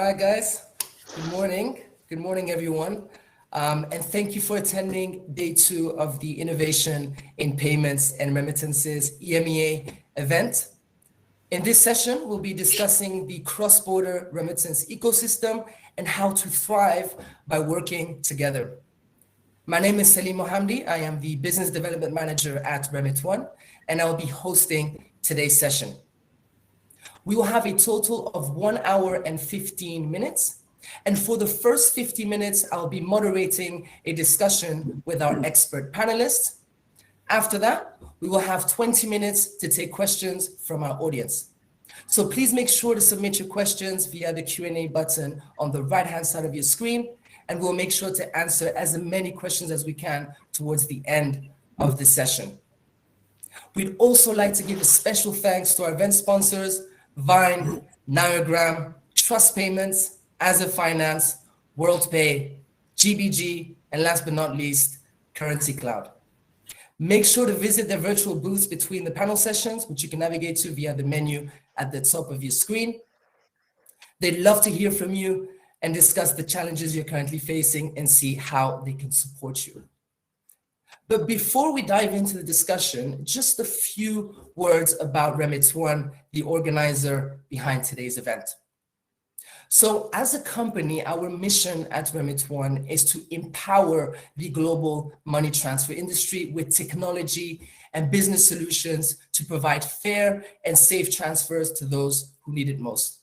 All right, guys. Good morning. Good morning, everyone. And thank you for attending day 2 of the Innovation in Payments and Remittances EMEA event. In this session, we'll be discussing the cross-border remittance ecosystem and how to thrive by working together. My name is Selim Mohamdi. I am the Business Development Manager at RemitONE, and I'll be hosting today's session. We will have a total of 1 hour and 15 minutes. And for the first 50 minutes, I'll be moderating a discussion with our expert panelists. After that, we will have 20 minutes to take questions from our audience. So please make sure to submit your questions via the Q&A button on the right-hand side of your screen, and we'll make sure to answer as many questions as we can towards the end of the session. We'd also like to give a special thanks to our event sponsors, Vine, Niagram, Trust Payments, Azure Finance, WorldPay, GBG, and last but not least, Currency Cloud. Make sure to visit their virtual booths between the panel sessions, which you can navigate to via the menu at the top of your screen. They'd love to hear from you and discuss the challenges you're currently facing and see how they can support you. But before we dive into the discussion, just a few words about RemitONE, the organizer behind today's event. So as a company, our mission at RemitONE is to empower the global money transfer industry with technology and business solutions to provide fair and safe transfers to those who need it most.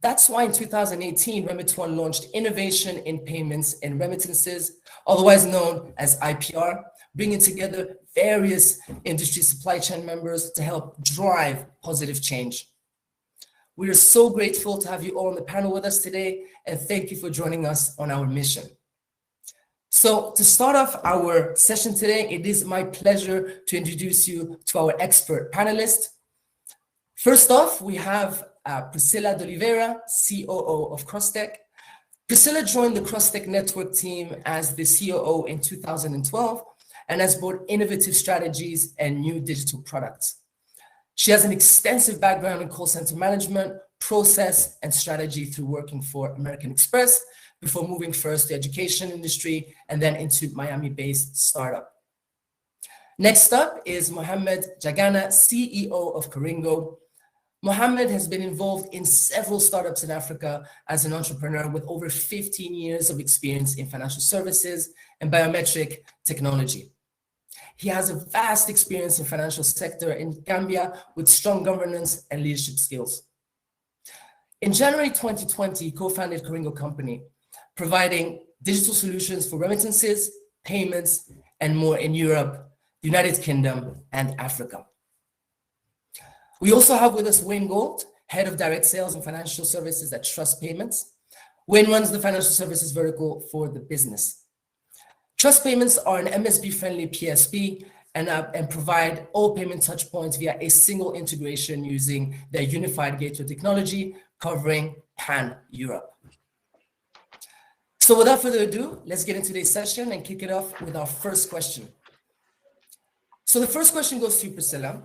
That's why in 2018, RemitONE launched Innovation in Payments and Remittances, otherwise known as IPR, bringing together various industry supply chain members to help drive positive change. We are so grateful to have you all on the panel with us today, and thank you for joining us on our mission. So to start off our session today, it is my pleasure to introduce you to our expert panelists. First off, we have Priscilla de Oliveira, COO of CrossTech. Priscilla joined the CrossTech network team as the COO in 2012 and has brought innovative strategies and new digital products. She has an extensive background in call center management, process, and strategy through working for American Express before moving first to the education industry and then into Miami-based startup. Next up is Mohamdi Jagana, CEO of Kuringo. Mohammed has been involved in several startups in Africa as an entrepreneur with over 15 years of experience in financial services and biometric technology. He has a vast experience in financial sector in Gambia with strong governance and leadership skills. In January 2020, he co-founded Kuringo Company, providing digital solutions for remittances, payments, and more in Europe, the United Kingdom, and Africa. We also have with us Wayne Gould, Head of Direct Sales and Financial Services at Trust Payments. Wayne runs the financial services vertical for the business. Trust Payments are an MSB-friendly PSP and provide all payment touchpoints via a single integration using their unified gateway technology covering pan-Europe. So without further ado, let's get into today's session and kick it off with our first question. So the first question goes to you, Priscilla.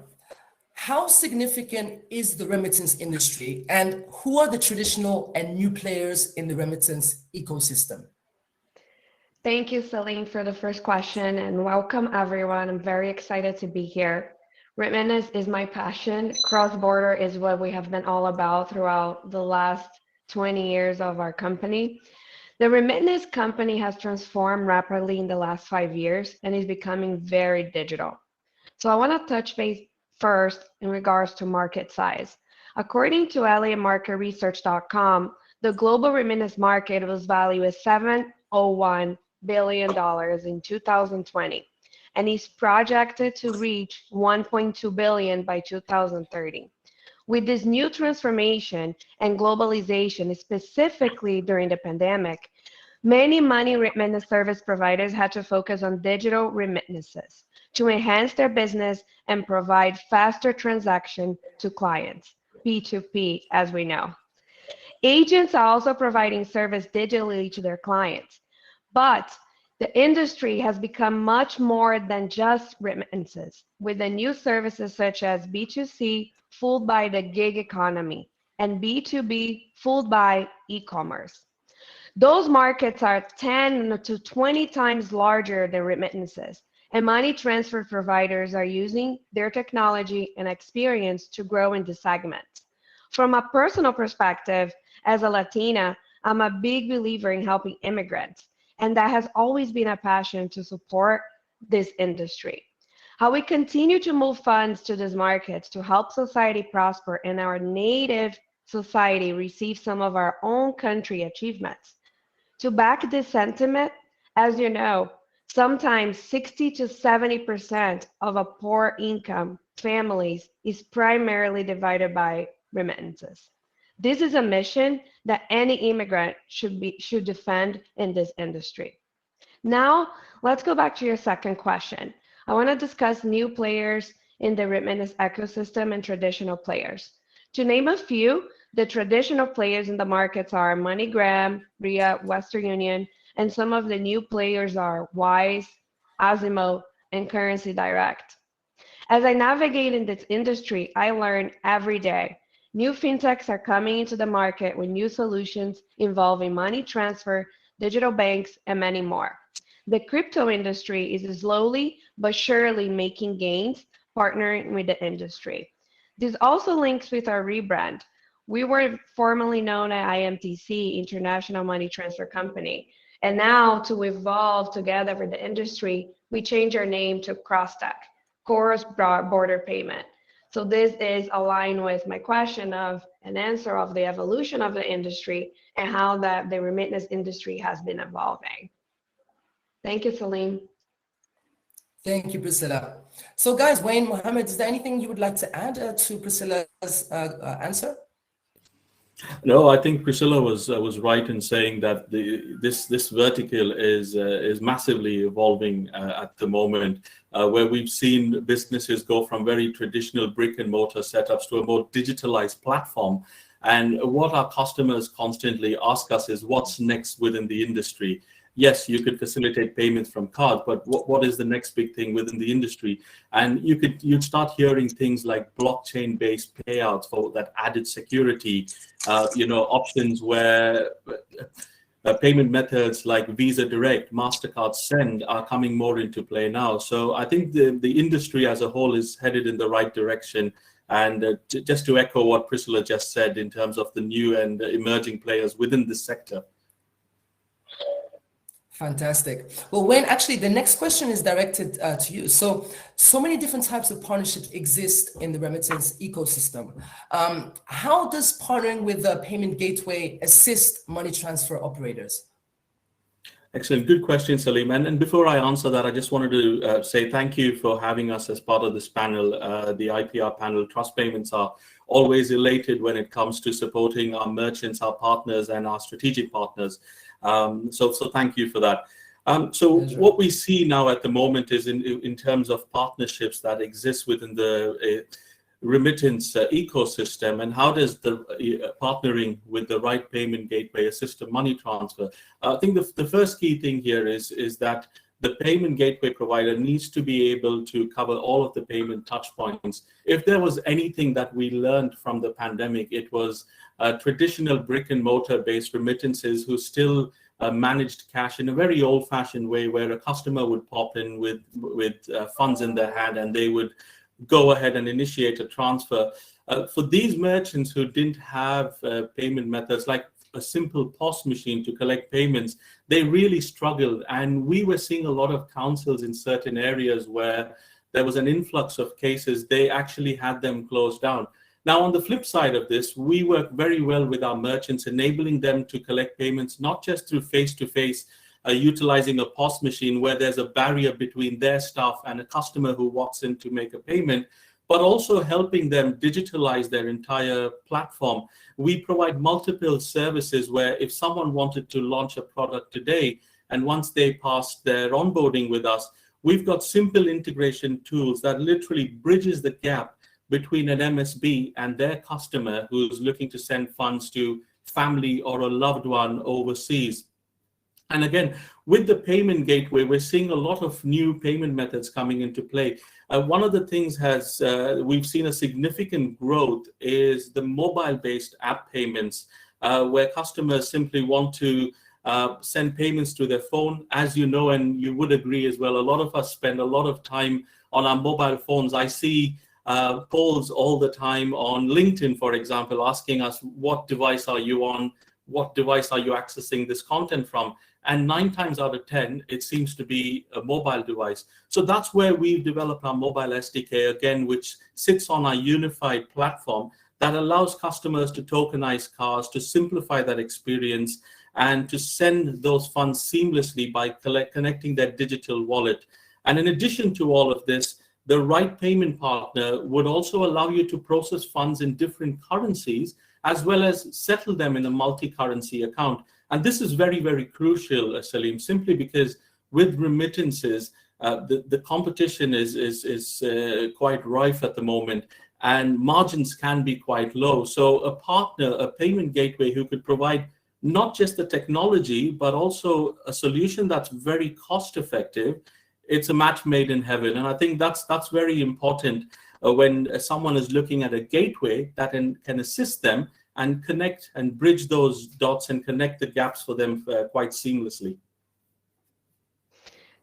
How significant is the remittance industry, and who are the traditional and new players in the remittance ecosystem? Thank you, Selim, for the first question, and welcome everyone. I'm very excited to be here. Remittance is my passion. Cross-border is what we have been all about throughout the last 20 years of our company. The remittance company has transformed rapidly in the last 5 years and is becoming very digital. So I want to touch base first in regards to market size. According to marketresearch.com, the global remittance market was valued at $701 billion in 2020 and is projected to reach $1.2 billion by 2030. With this new transformation and globalization, specifically during the pandemic, many money remittance service providers had to focus on digital remittances to enhance their business and provide faster transaction to clients, P2P as we know. Agents are also providing service digitally to their clients, but the industry has become much more than just remittances, with the new services such as B2C, fueled by the gig economy, and B2B fooled by e-commerce. Those markets are 10 to 20 times larger than remittances, and money transfer providers are using their technology and experience to grow in this segment. From a personal perspective, as a Latina, I'm a big believer in helping immigrants, and that has always been a passion to support this industry. How we continue to move funds to these markets to help society prosper and our native society receive some of our own country achievements. To back this sentiment, as you know, sometimes 60 to 70% of a poor income families is primarily divided by remittances. This is a mission that any immigrant should defend in this industry. Now, let's go back to your second question. I want to discuss new players in the remittance ecosystem and traditional players. To name a few, the traditional players in the markets are MoneyGram, RIA, Western Union, and some of the new players are Wise, Azimo, and Currency Direct. As I navigate in this industry, I learn every day. New fintechs are coming into the market with new solutions involving money transfer, digital banks, and many more. The crypto industry is slowly but surely making gains, partnering with the industry. This also links with our rebrand. We were formerly known as IMTC, International Money Transfer Company. And now, to evolve together with the industry, we changed our name to CrossTech, cross-border payment. So this is aligned with my question of an answer of the evolution of the industry and how the remittance industry has been evolving. Thank you, Selim. Thank you, Priscilla. So guys, Wayne, Mohammed, is there anything you would like to add to Priscilla's answer? No, I think Priscilla was right in saying that this vertical is massively evolving at the moment, where we've seen businesses go from very traditional brick and mortar setups to a more digitalized platform. And what our customers constantly ask us is, what's next within the industry? Yes, you could facilitate payments from cards, but what is the next big thing within the industry? And you'd start hearing things like blockchain-based payouts for that added security, options where payment methods like Visa Direct, MasterCard Send are coming more into play now. So I think the industry as a whole is headed in the right direction. And just to echo what Priscilla just said in terms of the new and emerging players within this sector. Fantastic. Well, Wayne, actually, the next question is directed to you. So many different types of partnerships exist in the remittance ecosystem. How does partnering with a payment gateway assist money transfer operators? Excellent. Good question, Selim. And before I answer that, I just wanted to say thank you for having us as part of this panel, the IPR panel. Trust Payments are always elated when it comes to supporting our merchants, our partners, and our strategic partners. So thank you for that. What we see now at the moment is in terms of partnerships that exist within the remittance ecosystem, and how does the partnering with the right payment gateway assist a money transfer? I think the first key thing here is that the payment gateway provider needs to be able to cover all of the payment touch points. If there was anything that we learned from the pandemic, it was traditional brick and mortar based remittances who still managed cash in a very old fashioned way, where a customer would pop in with funds in their hand and they would go ahead and initiate a transfer. For these merchants who didn't have payment methods like a simple POS machine to collect payments, they really struggled. And we were seeing a lot of councils in certain areas where there was an influx of cases. They actually had them closed down. Now, on the flip side of this, we work very well with our merchants, enabling them to collect payments, not just through face-to-face, utilizing a POS machine where there's a barrier between their staff and a customer who walks in to make a payment, but also helping them digitalize their entire platform. We provide multiple services where if someone wanted to launch a product today, and once they passed their onboarding with us, we've got simple integration tools that literally bridges the gap between an MSB and their customer who's looking to send funds to family or a loved one overseas. And again, with the payment gateway, we're seeing a lot of new payment methods coming into play. One of the things we've seen a significant growth is the mobile-based app payments, where customers simply want to send payments to their phone. As you know, and you would agree as well, a lot of us spend a lot of time on our mobile phones. I see polls all the time on LinkedIn, for example, asking us, what device are you on? What device are you accessing this content from? And 9 times out of 10, it seems to be a mobile device. So that's where we've developed our mobile SDK, again, which sits on our unified platform that allows customers to tokenize cars, to simplify that experience, and to send those funds seamlessly by connecting their digital wallet. And in addition to all of this, the right payment partner would also allow you to process funds in different currencies, as well as settle them in a multi-currency account. And this is very, very crucial, Selim, simply because with remittances, the competition is quite rife at the moment, and margins can be quite low. So a partner, a payment gateway who could provide not just the technology, but also a solution that's very cost effective, it's a match made in heaven. And I think that's very important when someone is looking at a gateway that can assist them and connect and bridge those dots and connect the gaps for them quite seamlessly.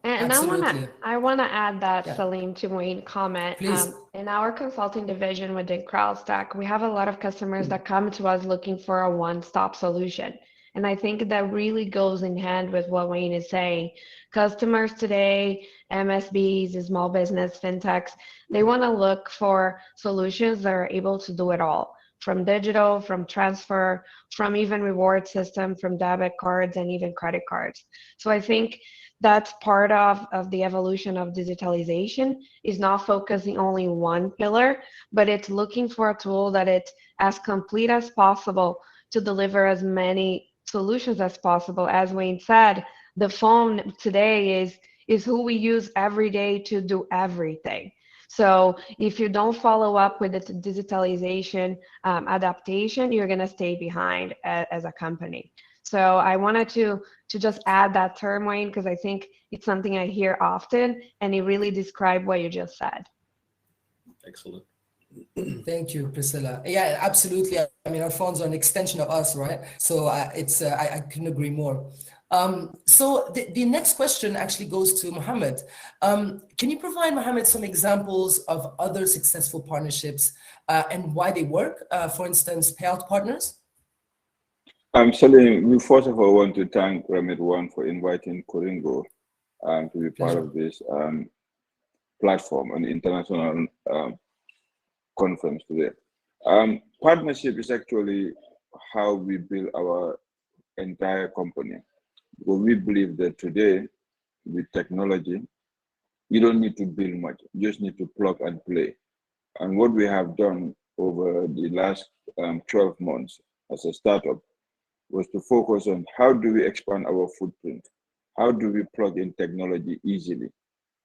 And Absolutely. I wanna add that, Yeah. Selim, to Wayne's comment. Please. In our consulting division within CrossTech, we have a lot of customers that come to us looking for a one-stop solution. And I think that really goes in hand with what Wayne is saying. Customers today, MSBs, small business, fintechs, they want to look for solutions that are able to do it all, from digital, from transfer, from even reward system, from debit cards, and even credit cards. So I think that's part of the evolution of digitalization, is not focusing only one pillar, but it's looking for a tool that it's as complete as possible to deliver as many solutions as possible. As Wayne said, the phone today is who we use every day to do everything. So if you don't follow up with the digitalization adaptation, you're going to stay behind as a company. So I wanted to just add that term, Wayne, because I think it's something I hear often, and it really described what you just said. Excellent. Thank you, Priscilla. Yeah, absolutely. I mean, our phones are an extension of us, right? So I couldn't agree more. So the next question actually goes to Mohammed. Can you provide, Mohammed, some examples of other successful partnerships and why they work? For instance, payout partners? Selim, we first of all want to thank RemitONE for inviting Kuringo to be part of this platform, an international conference today. Partnership is actually how we build our entire company. Because we believe that today, with technology, you don't need to build much. You just need to plug and play. And what we have done over the last 12 months as a startup was to focus on how do we expand our footprint? How do we plug in technology easily?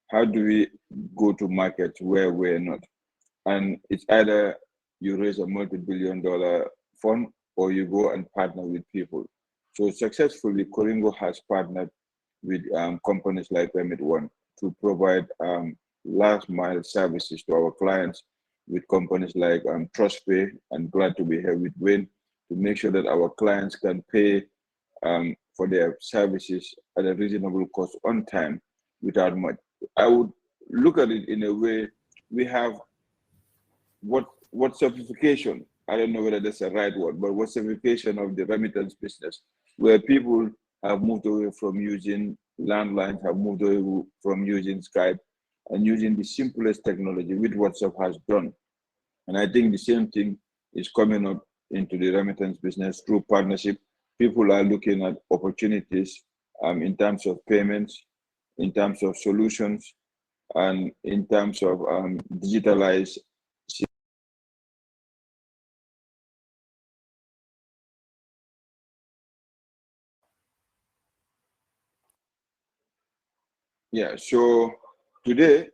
How do we go to markets where we're not? And it's either you raise a multi-billion-dollar fund or you go and partner with people. So successfully, Kuringo has partnered with companies like RemitONE to provide last mile services to our clients, with companies like TrustPay, and glad to be here with Wayne to make sure that our clients can pay for their services at a reasonable cost on time without much. I would look at it in a way, we have what certification, I don't know whether that's the right word, but what certification of the remittance business, where people have moved away from using landlines, have moved away from using Skype and using the simplest technology, which WhatsApp has done. And I think the same thing is coming up into the remittance business through partnership. People are looking at opportunities in terms of payments, in terms of solutions, and in terms of digitalized. Yeah, so today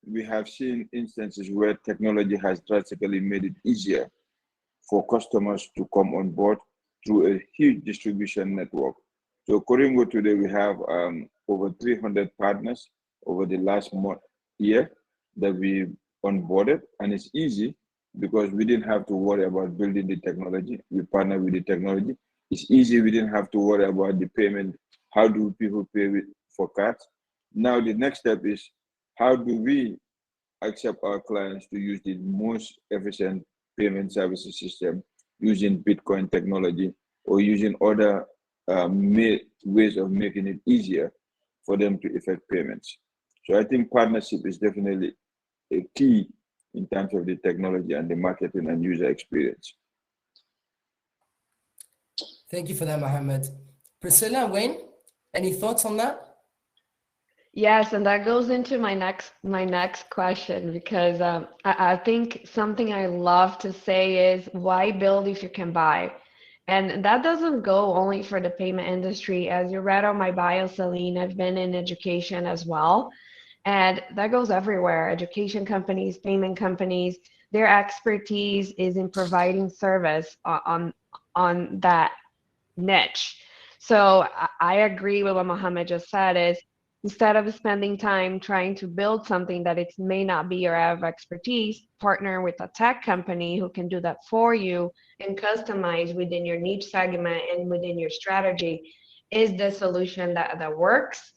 we have seen instances where technology has drastically made it easier for customers to come on board through a huge distribution network. So Kuringo today, we have over 300 partners over the last year, that we onboarded, and it's easy because we didn't have to worry about building the technology. We partner with the technology. It's easy. We didn't have to worry about the payment. How do people pay for cards? Now the next step is how do we accept our clients to use the most efficient payment services system using Bitcoin technology or using other ways of making it easier for them to effect payments. So I think partnership is definitely a key in terms of the technology and the marketing and user experience. Thank you for that, Mohammed. Priscilla, Wayne, any thoughts on that? Yes, and that goes into my next question, because I think something I love to say is, why build if you can buy? And that doesn't go only for the payment industry. As you read on my bio, Selim, I've been in education as well. And that goes everywhere. Education companies, payment companies, their expertise is in providing service on that niche. So I agree with what Mohammed just said, is instead of spending time trying to build something that it may not be your area of expertise, partner with a tech company who can do that for you and customize within your niche segment and within your strategy is the solution that works.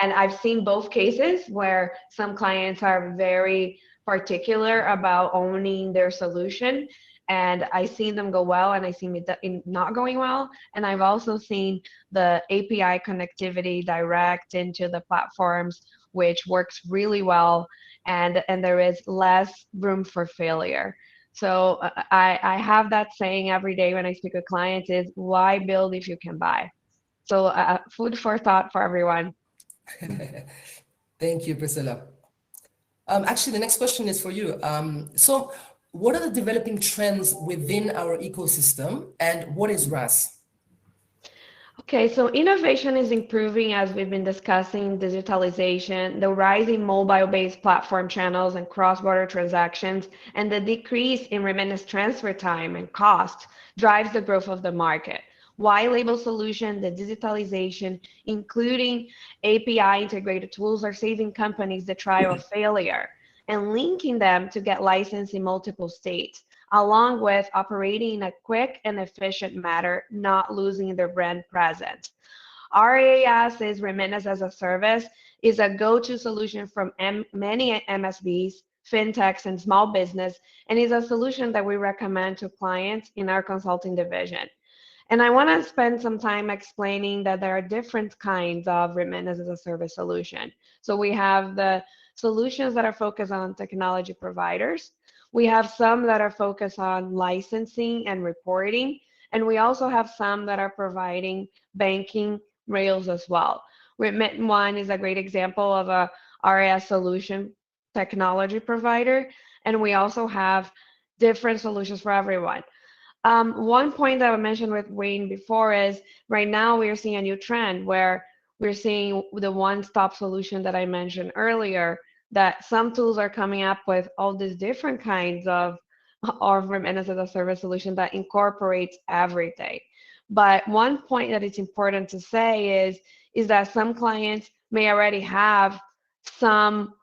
And I've seen both cases where some clients are very particular about owning their solution, and I've seen them go well, and I've seen it not going well. And I've also seen the API connectivity direct into the platforms, which works really well, and there is less room for failure. So I have that saying every day when I speak with clients is, why build if you can buy? So food for thought for everyone. Thank you, Priscilla. Actually, the next question is for you. So what are the developing trends within our ecosystem, and what is RaaS? Okay, so innovation is improving as we've been discussing, digitalization, the rising mobile-based platform channels and cross-border transactions, and the decrease in remittance transfer time and cost drives the growth of the market. White label solution, the digitalization, including API integrated tools, are saving companies the trial of failure and linking them to get licensed in multiple states, along with operating in a quick and efficient manner, not losing their brand presence. RaaS is Remittance as a Service, is a go-to solution from many MSBs, fintechs, and small business, and is a solution that we recommend to clients in our consulting division. And I want to spend some time explaining that there are different kinds of Remittance as a Service solution. So we have the solutions that are focused on technology providers. We have some that are focused on licensing and reporting. And we also have some that are providing banking rails as well. RemitONE is a great example of a RaaS solution technology provider. And we also have different solutions for everyone. One point that I mentioned with Wayne before is right now we're seeing a new trend where we're seeing the one-stop solution that I mentioned earlier, that some tools are coming up with all these different kinds of Remittance as a Service solution that incorporates everything. But one point that it's important to say is that some clients may already have some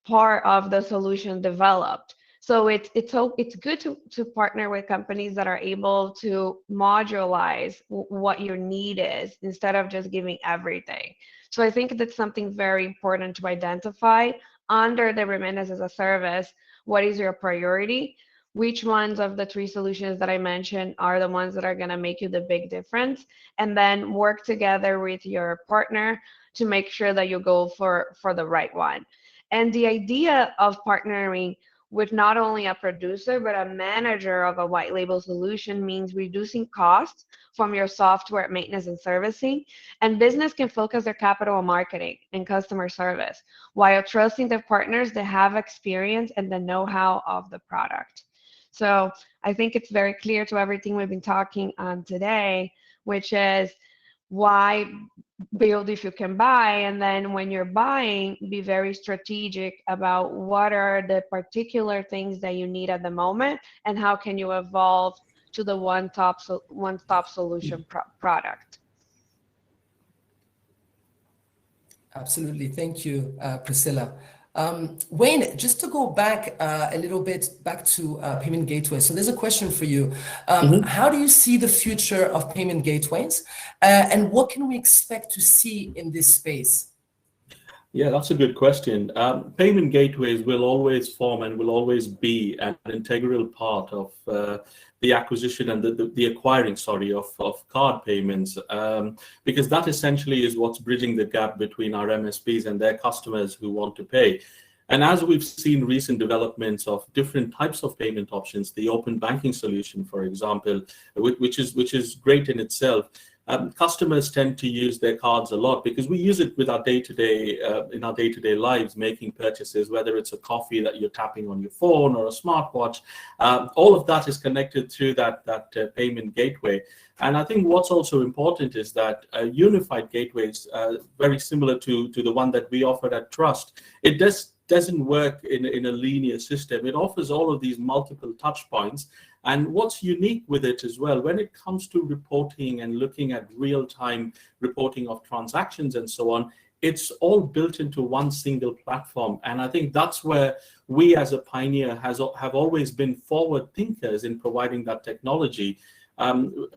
part of the solution developed. So it's good to partner with companies that are able to modularize what your need is instead of just giving everything. So I think that's something very important to identify under the Remittance as a Service. What is your priority? Which ones of the three solutions that I mentioned are the ones that are going to make you the big difference? And then work together with your partner to make sure that you go for the right one. And the idea of partnering with not only a producer, but a manager of a white label solution means reducing costs from your software maintenance and servicing, and business can focus their capital on marketing and customer service while trusting their partners that have experience and the know-how of the product. So I think it's very clear to everything we've been talking on today, which is why build if you can buy, and then when you're buying, be very strategic about what are the particular things that you need at the moment and how can you evolve to the one-stop solution product. Absolutely. Thank you, Priscilla. Wayne, just to go back a little bit back to payment gateways. So there's a question for you. How do you see the future of payment gateways, and what can we expect to see in this space? Yeah, that's a good question. Payment gateways will always form and will always be an integral part of the acquisition and the acquiring, of card payments, because that essentially is what's bridging the gap between our MSPs and their customers who want to pay. And as we've seen recent developments of different types of payment options, the open banking solution, for example, which is great in itself. Customers tend to use their cards a lot because we use it with our day-to-day in our day-to-day lives, making purchases, whether it's a coffee that you're tapping on your phone or a smartwatch. All of that is connected through that payment gateway. And I think what's also important is that unified gateways, very similar to the one that we offered at Trust, it doesn't work in a linear system. It offers all of these multiple touch points. And what's unique with it as well, when it comes to reporting and looking at real-time reporting of transactions and so on, it's all built into one single platform. And I think that's where we as a pioneer have always been forward thinkers in providing that technology.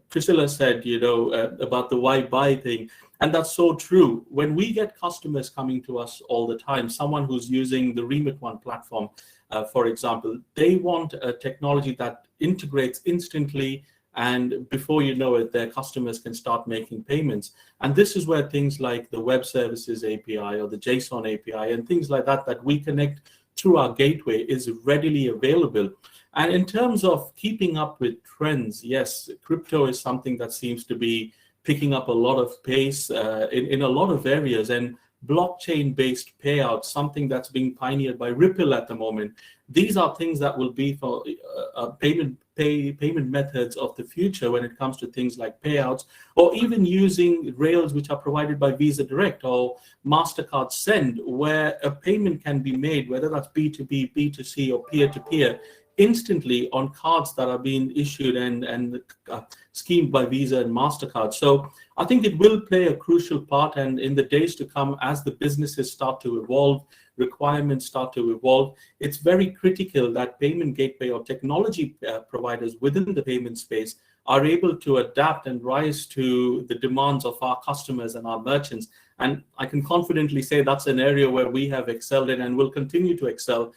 Priscilla said, about the why buy thing. And that's so true. When we get customers coming to us all the time, someone who's using the RemitONE platform, for example, they want a technology that integrates instantly, and before you know it, their customers can start making payments. And this is where things like the Web Services API or the JSON API and things like that we connect through our gateway is readily available. And in terms of keeping up with trends, yes, crypto is something that seems to be picking up a lot of pace in a lot of areas, and blockchain-based payouts, something that's being pioneered by Ripple at the moment. These are things that will be for payment methods of the future when it comes to things like payouts, or even using rails which are provided by Visa Direct or MasterCard Send, where a payment can be made, whether that's B2B, B2C, or peer-to-peer, instantly on cards that are being issued and schemed by Visa and MasterCard. So I think it will play a crucial part, and in the days to come, as the businesses start to evolve, requirements start to evolve, it's very critical that payment gateway or technology providers within the payment space are able to adapt and rise to the demands of our customers and our merchants. And I can confidently say that's an area where we have excelled in and will continue to excel,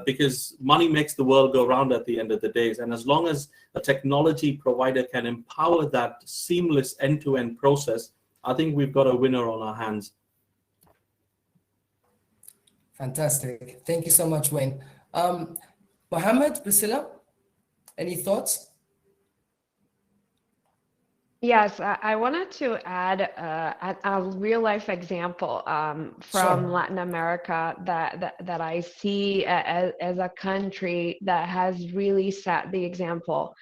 because money makes the world go round at the end of the day. And as long as a technology provider can empower that seamless end-to-end process, I think we've got a winner on our hands. Fantastic. Thank you so much, Wayne. Mohammed, Priscilla, any thoughts? Yes, I wanted to add a real life example from Latin America that I see as a country that has really set the example.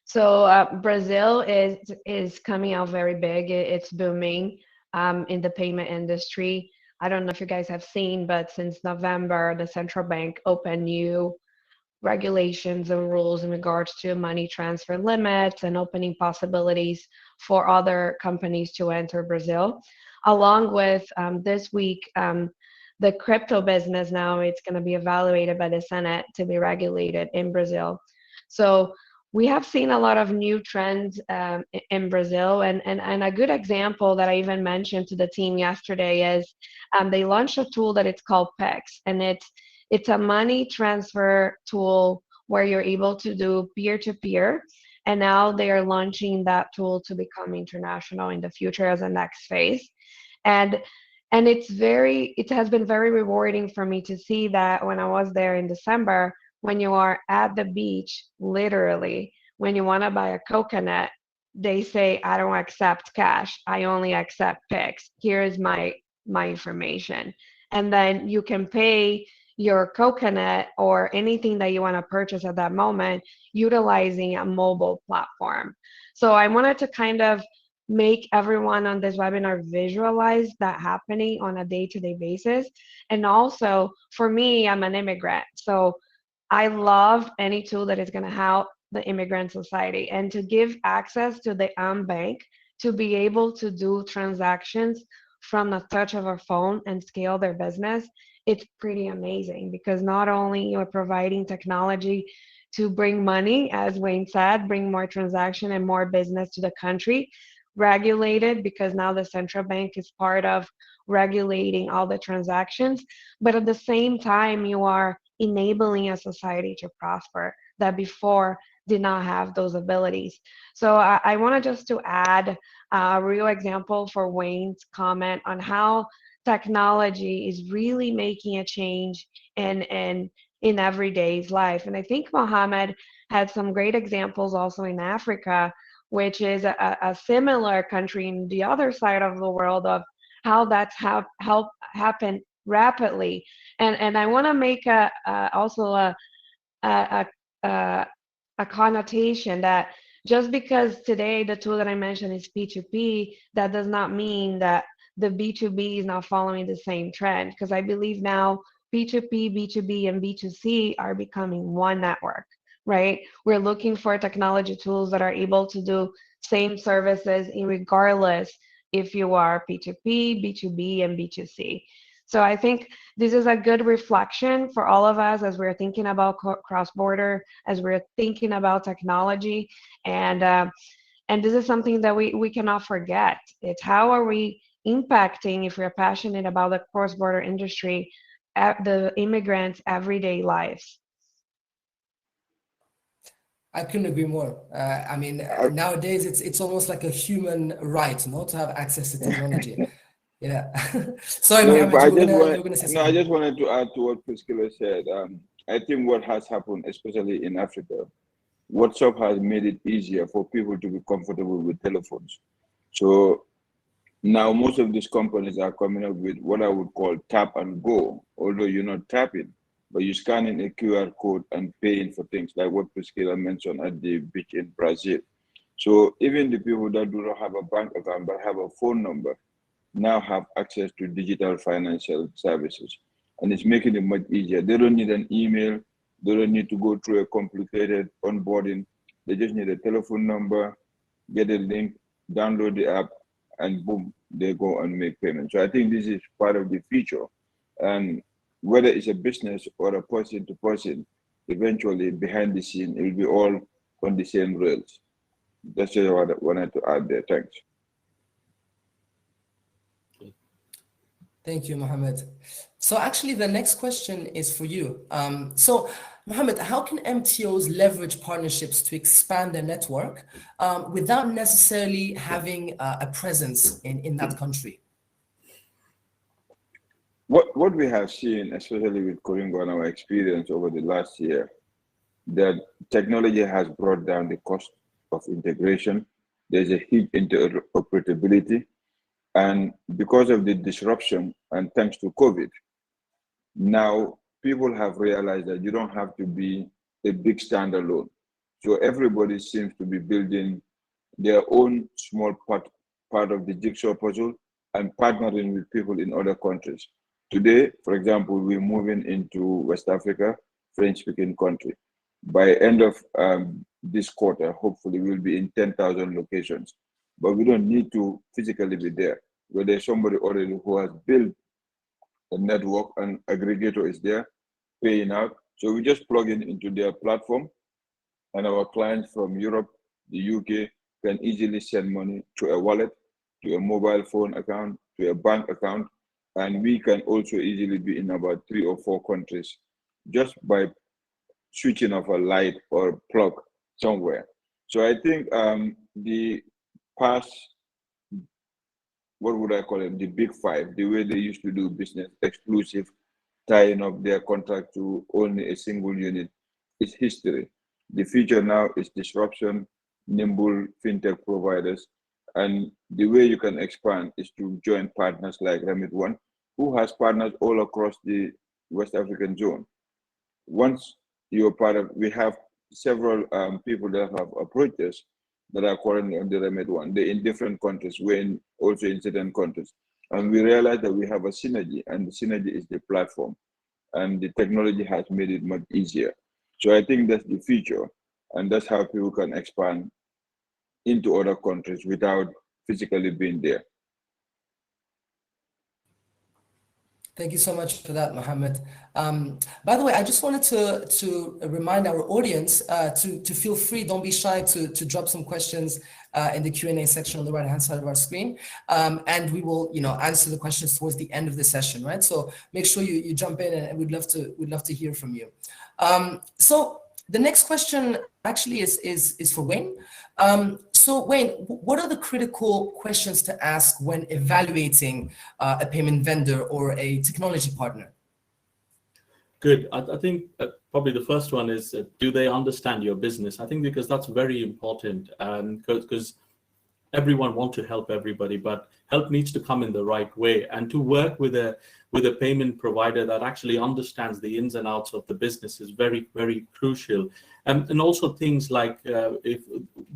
So Brazil is coming out very big. It's booming in the payment industry. I don't know if you guys have seen, but since November, the central bank opened new regulations and rules in regards to money transfer limits and opening possibilities for other companies to enter Brazil. Along with this week, the crypto business now, it's going to be evaluated by the Senate to be regulated in Brazil. So we have seen a lot of new trends in Brazil, and a good example that I even mentioned to the team yesterday is they launched a tool that it's called PEX, and it's a money transfer tool where you're able to do peer-to-peer, and now they are launching that tool to become international in the future as a next phase. And it has been very rewarding for me to see that when I was there in December, when you are at the beach, literally, when you want to buy a coconut, they say, I don't accept cash. I only accept PEX. Here is my information. And then you can pay your coconut or anything that you want to purchase at that moment utilizing a mobile platform. So I wanted to kind of make everyone on this webinar visualize that happening on a day-to-day basis. And also, for me, I'm an immigrant. So I love any tool that is going to help the immigrant society, and to give access to the unbanked to be able to do transactions from the touch of a phone and scale their business it's pretty amazing, because not only you're providing technology to bring money, as Wayne said, bring more transaction and more business to the country, regulated, because now the central bank is part of regulating all the transactions, but at the same time, you are enabling a society to prosper that before did not have those abilities. So I wanted just to add a real example for Wayne's comment on how technology is really making a change in everyday's life. And I think Mohammed had some great examples also in Africa, which is a similar country in the other side of the world, of how that's helped happen rapidly. And I want to make also a connotation that just because today the tool that I mentioned is P2P, that does not mean that the B2B is not following the same trend, because I believe now P2P, B2B, and B2C are becoming one network, right? We're looking for technology tools that are able to do same services regardless if you are P2P, B2B, and B2C. So I think this is a good reflection for all of us as we're thinking about cross-border, as we're thinking about technology, and this is something that we cannot forget. It's how are we impacting, if we're passionate about the cross-border industry, the immigrants' everyday lives. I couldn't agree more. I mean, nowadays it's almost like a human right, not to have access to technology. Yeah. Sorry, No, Mohammed, but you were gonna say something. I just wanted to add to what Priscilla said. I think what has happened, especially in Africa, WhatsApp has made it easier for people to be comfortable with telephones. So now most of these companies are coming up with what I would call tap and go, although you're not tapping, but you're scanning a QR code and paying for things like what Priscilla mentioned at the beach in Brazil. So even the people that do not have a bank account but have a phone number now have access to digital financial services, and it's making it much easier. They don't need an email. They don't need to go through a complicated onboarding. They just need a telephone number, get a link, download the app, and boom, they go and make payments. So I think this is part of the future. And whether it's a business or a person to person, eventually behind the scene, it will be all on the same rails. That's just what I wanted to add there. Thanks. Thank you, Mohammed. So actually, the next question is for you. So, Mohammed, how can MTOs leverage partnerships to expand their network without necessarily having a presence in that country? What we have seen, especially with Kuringo and our experience over the last year, that technology has brought down the cost of integration. There's a huge interoperability. And because of the disruption and thanks to COVID, now people have realized that you don't have to be a big standalone. So everybody seems to be building their own small part of the jigsaw puzzle and partnering with people in other countries. Today, for example, we're moving into West Africa, French-speaking country. By end of this quarter, hopefully we'll be in 10,000 locations, but we don't need to physically be there. Where there's somebody already who has built a network and aggregator is there paying out. So we just plug in into their platform, and our clients from Europe, the UK can easily send money to a wallet, to a mobile phone account, to a bank account. And we can also easily be in about 3 or 4 countries just by switching off a light or plug somewhere. So I think the past, what would I call them, the big 5, the way they used to do business, exclusive, tying up their contract to only a single unit, is history. The future now is disruption, nimble fintech providers, and the way you can expand is to join partners like RemitONE, who has partners all across the West African zone. Once you're part of, we have several people that have approached us that are currently on the RemitONE. They're in different countries, we're also in certain countries. And we realize that we have a synergy, and the synergy is the platform. And the technology has made it much easier. So I think that's the future, and that's how people can expand into other countries without physically being there. Thank you so much for that, Mohammed. By the way, I just wanted to remind our audience to feel free, don't be shy to drop some questions in the Q&A section on the right-hand side of our screen, and we will, answer the questions towards the end of the session, right? So make sure you jump in, and we'd love to hear from you. So the next question actually is for Wayne. So Wayne, what are the critical questions to ask when evaluating a payment vendor or a technology partner? Good. I think probably the first one is, do they understand your business? I think because that's very important, because everyone wants to help everybody, but help needs to come in the right way. And to work with a payment provider that actually understands the ins and outs of the business is very, very crucial. And also things like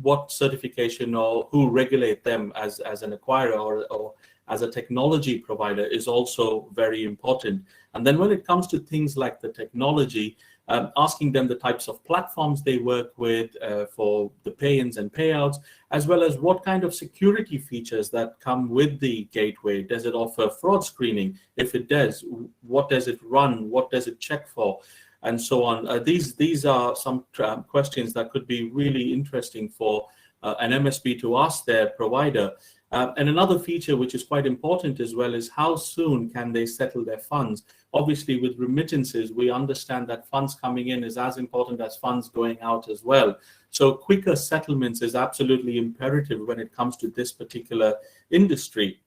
what certification or who regulate them as an acquirer or as a technology provider is also very important. And then when it comes to things like the technology, asking them the types of platforms they work with for the pay-ins and payouts, as well as what kind of security features that come with the gateway. Does it offer fraud screening? If it does, what does it run? What does it check for? And so on. These are some questions that could be really interesting for an MSP to ask their provider. And another feature which is quite important as well is how soon can they settle their funds? Obviously, with remittances, we understand that funds coming in is as important as funds going out as well. So quicker settlements is absolutely imperative when it comes to this particular industry.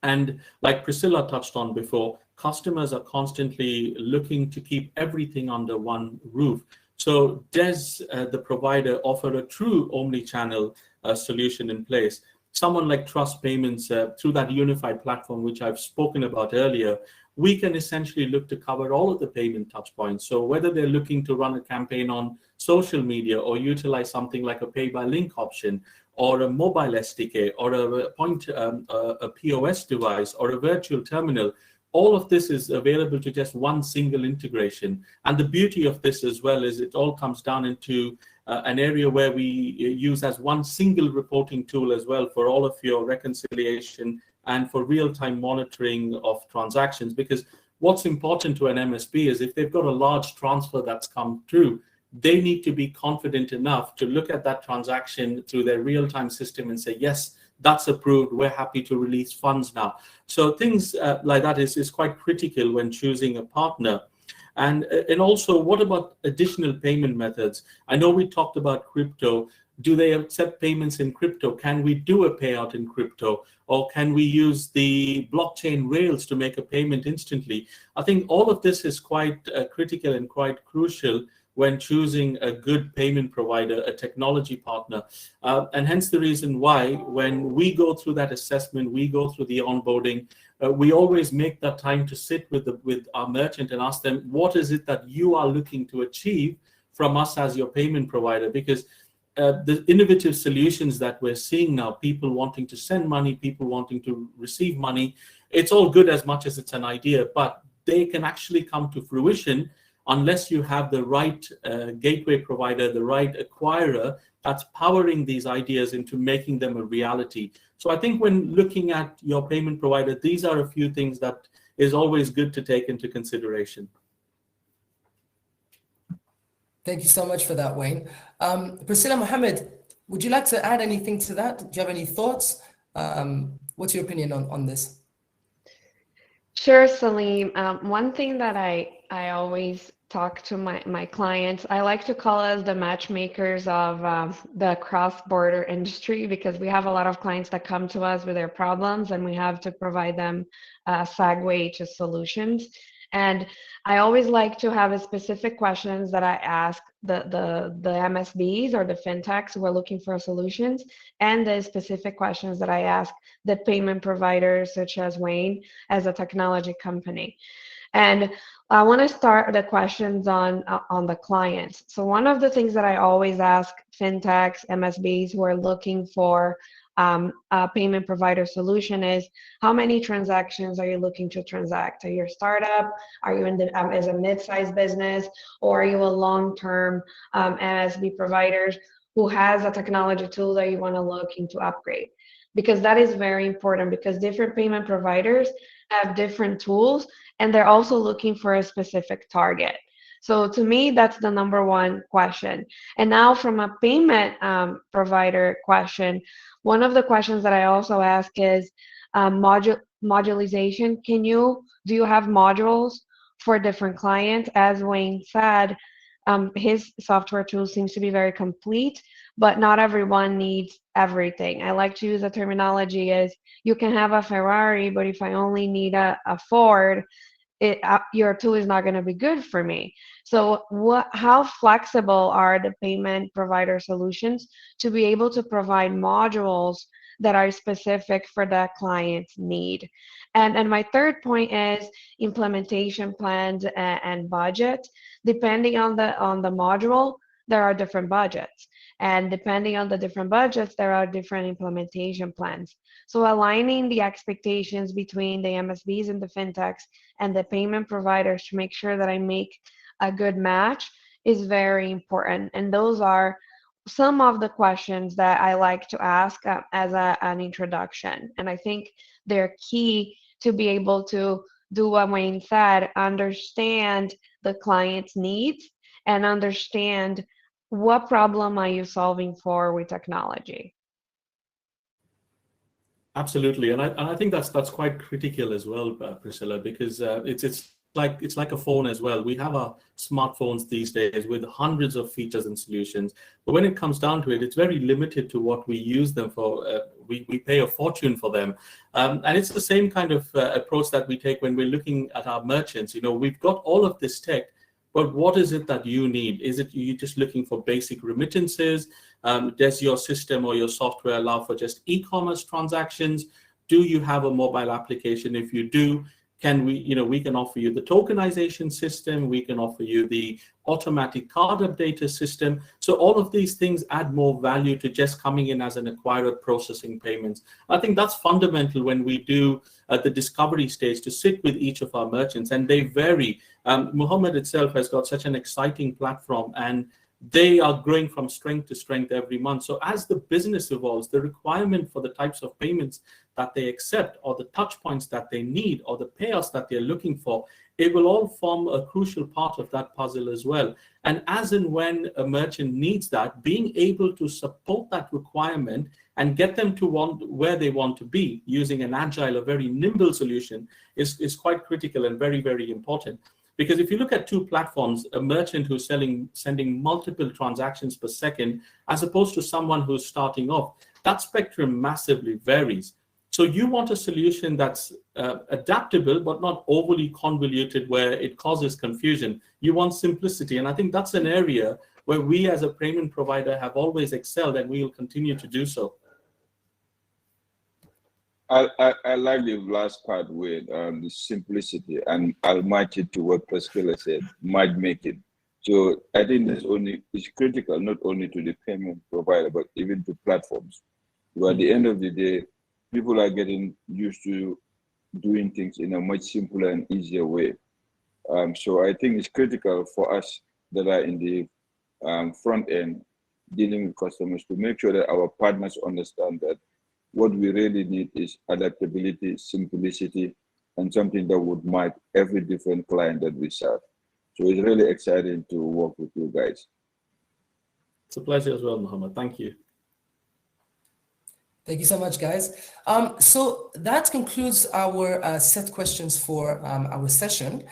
And like Priscilla touched on before, customers are constantly looking to keep everything under one roof. So does the provider offer a true omni-channel solution in place? Someone like Trust Payments, through that unified platform, which I've spoken about earlier, we can essentially look to cover all of the payment touch points. So whether they're looking to run a campaign on social media or utilize something like a pay by link option or a mobile SDK or a POS device or a virtual terminal, all of this is available to just one single integration. And the beauty of this as well is it all comes down into an area where we use as one single reporting tool as well for all of your reconciliation and for real-time monitoring of transactions. Because what's important to an MSP is if they've got a large transfer that's come through, they need to be confident enough to look at that transaction through their real-time system and say, yes, that's approved, we're happy to release funds now. So things like that is quite critical when choosing a partner. And also, what about additional payment methods? I know we talked about crypto. Do they accept payments in crypto? Can we do a payout in crypto? Or can we use the blockchain rails to make a payment instantly? I think all of this is quite critical and quite crucial when choosing a good payment provider, a technology partner. And hence the reason why when we go through that assessment, we go through the onboarding, we always make that time to sit with our merchant and ask them, what is it that you are looking to achieve from us as your payment provider? Because the innovative solutions that we're seeing now, people wanting to send money, people wanting to receive money, it's all good as much as it's an idea, but they can actually come to fruition unless you have the right gateway provider, the right acquirer that's powering these ideas into making them a reality. So I think when looking at your payment provider, these are a few things that is always good to take into consideration. Thank you so much for that, Wayne. Priscilla, Mohammed, would you like to add anything to that? Do you have any thoughts? What's your opinion on this? Sure, Selim. One thing that I always talk to my clients, I like to call us the matchmakers of the cross-border industry, because we have a lot of clients that come to us with their problems and we have to provide them a segue to solutions. And I always like to have a specific questions that I ask the MSBs or the fintechs who are looking for solutions, and the specific questions that I ask the payment providers such as Wayne as a technology company. And I want to start the questions on the clients. So one of the things that I always ask fintechs, MSBs who are looking for a payment provider solution is, how many transactions are you looking to transact? Are you a startup? Are you in the as a mid-sized business, or are you a long-term MSB provider who has a technology tool that you want to look into upgrade? because that is very important, because different payment providers have different tools and they're also looking for a specific target. So to me, that's the number one question. And now from a payment provider question, one of the questions that I also ask is modularization. Do you have modules for different clients? As Wayne said, his software tool seems to be very complete, but not everyone needs everything. I like to use the terminology as you can have a Ferrari, but if I only need a Ford, your tool is not going to be good for me. So how flexible are the payment provider solutions to be able to provide modules that are specific for that client's need? And my third point is implementation plans and budget. Depending on the module, there are different budgets. And depending on the different budgets, there are different implementation plans. So aligning the expectations between the MSBs and the fintechs and the payment providers to make sure that I make a good match is very important. And those are some of the questions that I like to ask as an introduction. And I think they're key to be able to do what Wayne said, understand the client's needs and understand what problem are you solving for with technology. Absolutely, and I think that's quite critical as well, Priscilla, because it's like a phone as well. We have our smartphones these days with hundreds of features and solutions, but when it comes down to it, it's very limited to what we use them for. We pay a fortune for them, and it's the same kind of approach that we take when we're looking at our merchants. You know, we've got all of this tech, but what is it that you need? Is it you just looking for basic remittances? Does your system or your software allow for just e-commerce transactions? Do you have a mobile application? If you do, we can offer you the tokenization system. We can offer you the automatic card updater system. So all of these things add more value to just coming in as an acquirer processing payments. I think that's fundamental when we do at the discovery stage to sit with each of our merchants, and they vary. Mohammed itself has got such an exciting platform, and they are growing from strength to strength every month. So as the business evolves, the requirement for the types of payments that they accept, or the touch points that they need, or the payouts that they're looking for, it will all form a crucial part of that puzzle as well. And as and when a merchant needs that, being able to support that requirement and get them to where they want to be using an agile, a very nimble solution is quite critical and very, very important. Because if you look at two platforms, a merchant who's sending multiple transactions per second, as opposed to someone who's starting off, that spectrum massively varies. So you want a solution that's adaptable, but not overly convoluted where it causes confusion. You want simplicity. And I think that's an area where we as a payment provider have always excelled, and we will continue to do so. I like the last part with the simplicity, and I'll match it to what Priscilla said, matchmaking. So I think it's critical not only to the payment provider, but even to platforms. But at the end of the day, people are getting used to doing things in a much simpler and easier way. So I think it's critical for us that are in the front end dealing with customers to make sure that our partners understand that what we really need is adaptability, simplicity, and something that would match every different client that we serve. So it's really exciting to work with you guys. It's a pleasure as well, Mohammed. Thank you. Thank you so much, guys. So that concludes our set questions for our session.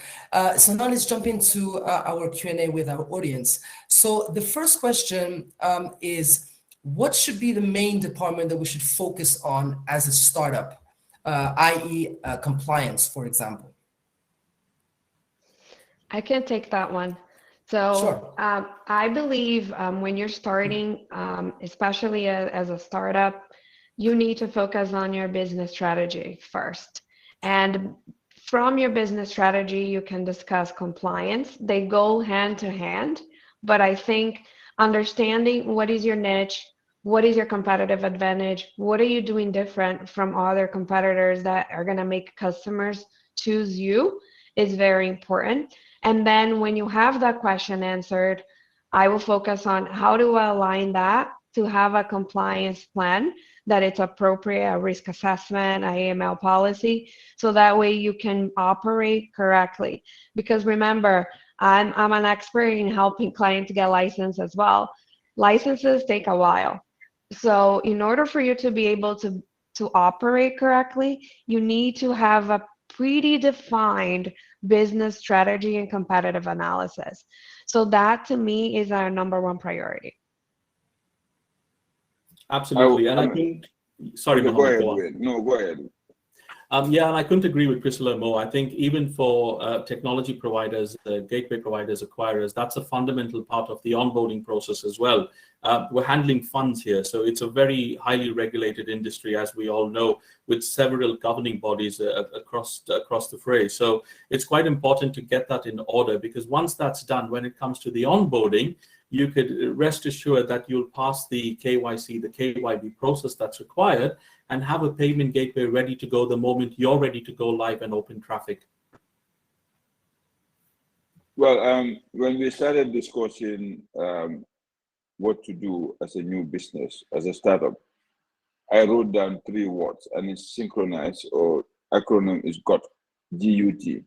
So now let's jump into our Q&A with our audience. So the first question is, what should be the main department that we should focus on as a startup, i.e. compliance, for example? I can take that one. So sure. I believe when you're starting, especially as a startup, you need to focus on your business strategy first. And from your business strategy, you can discuss compliance. They go hand to hand, but I think understanding what is your niche, what is your competitive advantage, what are you doing different from other competitors that are going to make customers choose you is very important. And then when you have that question answered, I will focus on how do I align that to have a compliance plan that it's appropriate, a risk assessment, a AML policy, so that way you can operate correctly. Because remember, I'm an expert in helping clients get licensed as well. Licenses take a while. So in order for you to be able to operate correctly, you need to have a pretty defined business strategy and competitive analysis. So that to me is our number one priority. Absolutely. And I think, sorry, go Mohammed, ahead, go on. Wayne. No, go ahead. Yeah, and I couldn't agree with Priscilla more. I think even for technology providers, gateway providers, acquirers, that's a fundamental part of the onboarding process as well. We're handling funds here, so it's a very highly regulated industry, as we all know, with several governing bodies across the fray. So it's quite important to get that in order, because once that's done, when it comes to the onboarding, you could rest assured that you'll pass the KYC, the KYB process that's required, and have a payment gateway ready to go the moment you're ready to go live and open traffic. Well, when we started discussing what to do as a new business, as a startup, I wrote down 3 words, and it's synchronized, or acronym is GOT, G-U-T,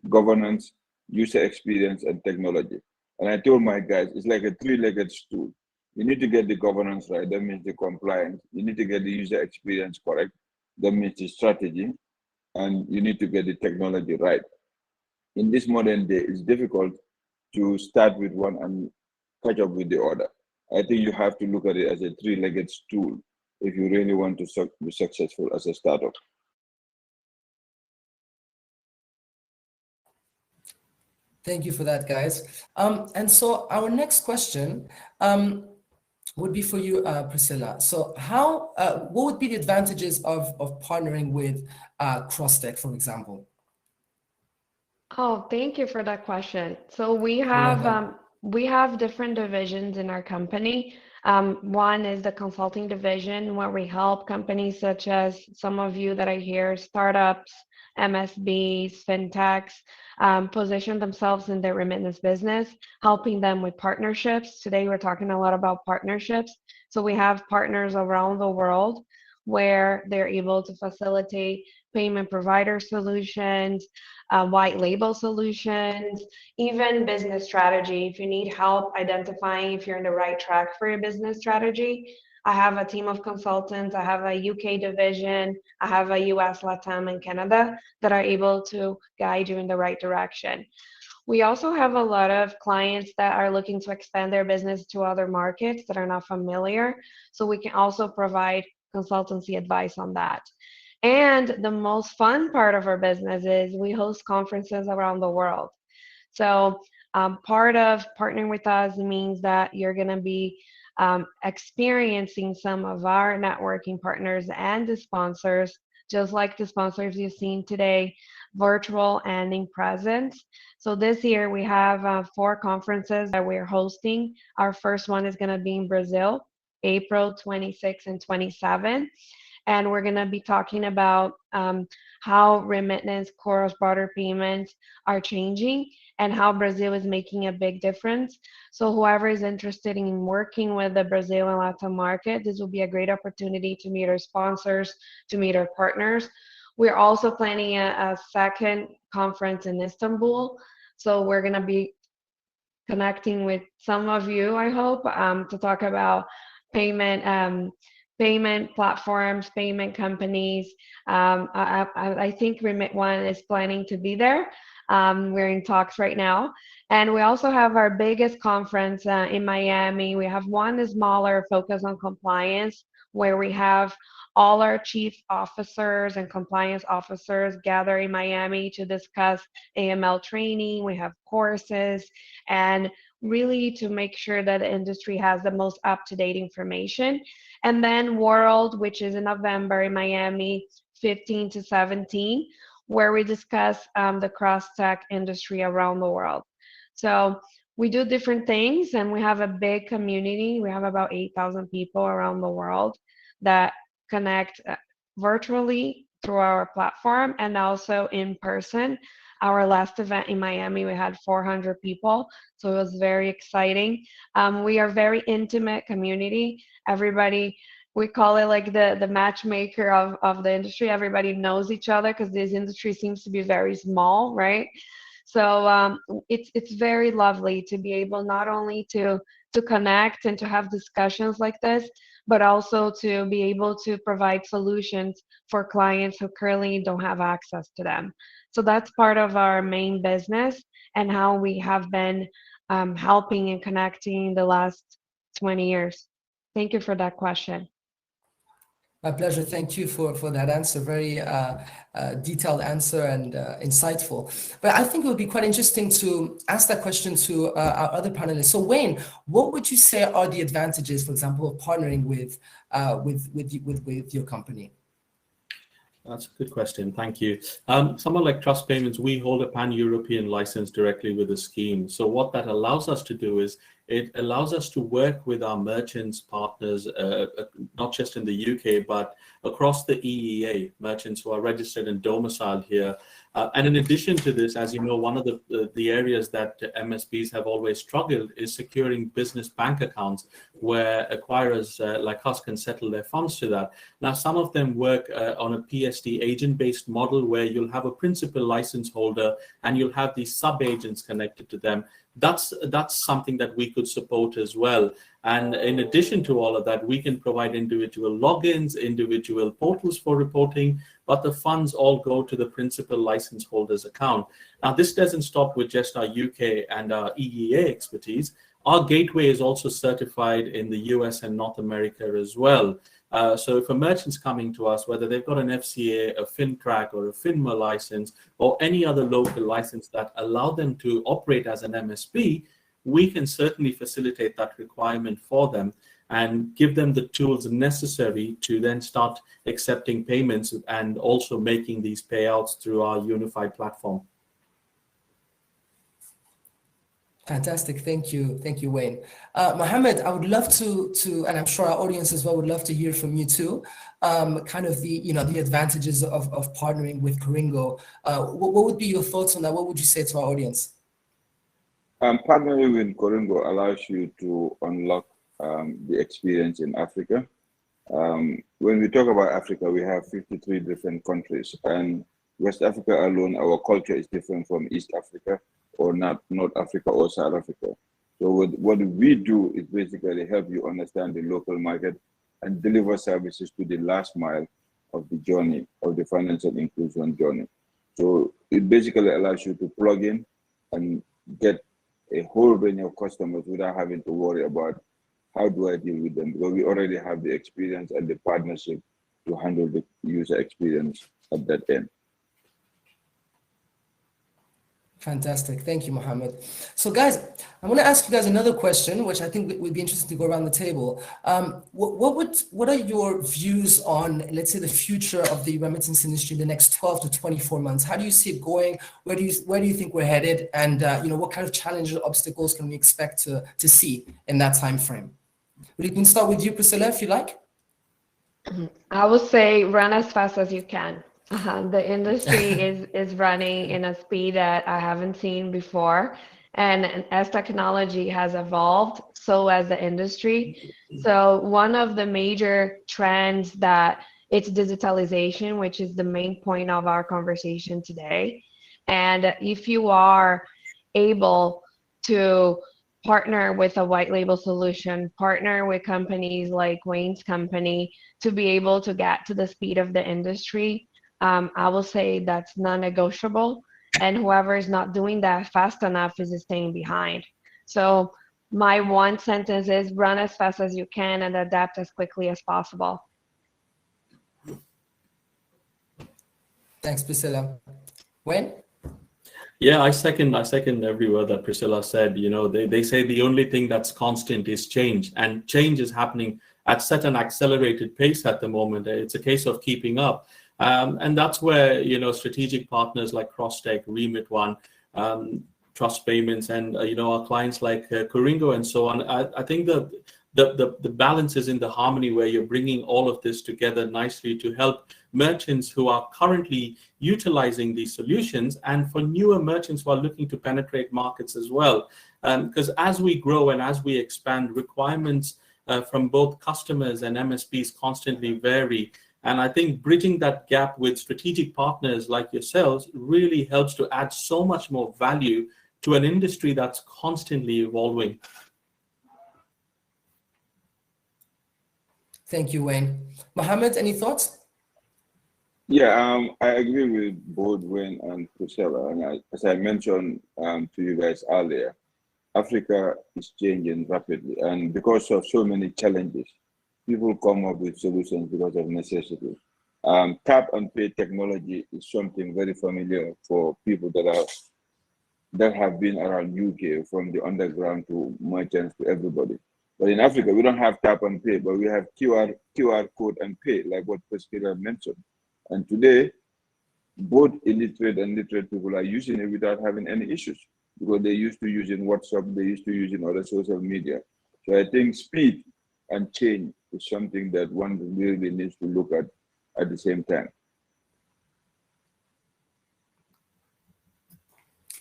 governance, user experience, and technology. And I told my guys, it's like a 3-legged stool. You need to get the governance right, that means the compliance. You need to get the user experience correct, that means the strategy. And you need to get the technology right. In this modern day, it's difficult to start with one and catch up with the other. I think you have to look at it as a 3-legged stool if you really want to be successful as a startup. Thank you for that, guys. And so our next question would be for you, Priscilla. So what would be the advantages of partnering with CrossTech, for example? Oh, thank you for that question. So we have different divisions in our company. One is the consulting division, where we help companies such as some of you that I hear, startups, MSBs, fintechs, position themselves in their remittance business, helping them with partnerships. Today, we're talking a lot about partnerships. So we have partners around the world where they're able to facilitate payment provider solutions, white label solutions, even business strategy. If you need help identifying if you're in the right track for your business strategy, I have a team of consultants. I have a UK division. I have a US, LATAM, and Canada that are able to guide you in the right direction. We also have a lot of clients that are looking to expand their business to other markets that are not familiar. So we can also provide consultancy advice on that. And the most fun part of our business is we host conferences around the world. So part of partnering with us means that you're going to be experiencing some of our networking partners and the sponsors, just like the sponsors you've seen today, virtual and in presence. So this year we have 4 conferences that we're hosting. Our first one is going to be in Brazil, April 26 and 27. And we're going to be talking about how remittance, cross-border payments are changing and how Brazil is making a big difference. So whoever is interested in working with the Brazil and Latin market, this will be a great opportunity to meet our sponsors, to meet our partners. We're also planning a second conference in Istanbul. So we're going to be connecting with some of you, I hope, to talk about payment platforms, payment companies. I think RemitONE is planning to be there. We're in talks right now. And we also have our biggest conference in Miami. We have one smaller focus on compliance, where we have all our chief officers and compliance officers gather in Miami to discuss AML training. We have courses, and really to make sure that the industry has the most up-to-date information. And then World, which is in November in Miami, 15 to 17, where we discuss the CrossTech industry around the world. So we do different things, and we have a big community. We have about 8,000 people around the world that connect virtually through our platform and also in person. Our last event in Miami, we had 400 people, so it was very exciting. We are very intimate community. Everybody, we call it like the matchmaker of the industry. Everybody knows each other because this industry seems to be very small, right? So it's very lovely to be able not only to connect and to have discussions like this, but also to be able to provide solutions for clients who currently don't have access to them. So that's part of our main business and how we have been helping and connecting the last 20 years. Thank you for that question. My pleasure. Thank you for that answer. Very detailed answer and insightful. But I think it would be quite interesting to ask that question to our other panelists. So Wayne, what would you say are the advantages, for example, of partnering with your company? That's a good question. Thank you. Someone like Trust Payments, we hold a pan-European license directly with the scheme. So what that allows us to do is it allows us to work with our merchants partners, not just in the UK, but across the EEA, merchants who are registered and domiciled here. And in addition to this, as you know, one of the areas that MSPs have always struggled is securing business bank accounts where acquirers like us can settle their funds to that. Now, some of them work on a PSD agent-based model where you'll have a principal license holder and you'll have these sub-agents connected to them. That's something that we could support as well. And in addition to all of that, we can provide individual logins, individual portals for reporting, but the funds all go to the principal license holder's account. Now, this doesn't stop with just our UK and our EEA expertise. Our gateway is also certified in the US and North America as well. So if a merchant's coming to us, whether they've got an FCA, a FinTrack, or a FINMA license, or any other local license that allow them to operate as an MSP, we can certainly facilitate that requirement for them and give them the tools necessary to then start accepting payments and also making these payouts through our unified platform. Fantastic. Thank you, Wayne. Mohammed, I would love to, and I'm sure our audience as well would love to hear from you too. Kind of the advantages of partnering with Kuringo. What would be your thoughts on that? What would you say to our audience? Partnering with Kuringo allows you to unlock the experience in Africa. When we talk about Africa, we have 53 different countries, and West Africa alone, our culture is different from East Africa, or not North Africa or South Africa. So what we do is basically help you understand the local market and deliver services to the last mile of the journey, of the financial inclusion journey. So it basically allows you to plug in and get a whole range of customers without having to worry about how do I deal with them, because we already have the experience and the partnership to handle the user experience at that end. Fantastic. Thank you, Mohammed. So guys, I'm going to ask you guys another question, which I think would be interesting to go around the table. What are your views on, let's say, the future of the remittance industry in the next 12 to 24 months? How do you see it going? Where do you think we're headed? And what kind of challenges or obstacles can we expect to see in that time frame? We can start with you, Priscilla, if you like. I would say run as fast as you can. The industry is running in a speed that I haven't seen before. And as technology has evolved, so has the industry. So one of the major trends that it's digitalization, which is the main point of our conversation today. And if you are able to partner with a white label solution, partner with companies like Wayne's company to be able to get to the speed of the industry, I will say that's non-negotiable, and whoever is not doing that fast enough is staying behind. So my one sentence is run as fast as you can and adapt as quickly as possible. Thanks, Priscilla. Wayne? Yeah, I second every word that Priscilla said. They say the only thing that's constant is change, and change is happening at such an accelerated pace at the moment. It's a case of keeping up. And that's where, strategic partners like CrossTech, RemitONE, Trust Payments, and, our clients like Kuringo and so on. I think the balance is in the harmony where you're bringing all of this together nicely to help merchants who are currently utilizing these solutions, and for newer merchants who are looking to penetrate markets as well. Because as we grow and as we expand, requirements from both customers and MSPs constantly vary. And I think bridging that gap with strategic partners like yourselves really helps to add so much more value to an industry that's constantly evolving. Thank you, Wayne. Mohammed, any thoughts? Yeah, I agree with both Wayne and Priscilla. And as I mentioned to you guys earlier, Africa is changing rapidly. And because of so many challenges, people come up with solutions because of necessity. Tap and pay technology is something very familiar for people that have been around UK, from the underground to merchants to everybody. But in Africa, we don't have tap and pay, but we have QR code and pay, like what Priscilla mentioned. And today, both illiterate and literate people are using it without having any issues, because they're used to using WhatsApp, they're used to using other social media. So I think speed and change is something that one really needs to look at the same time.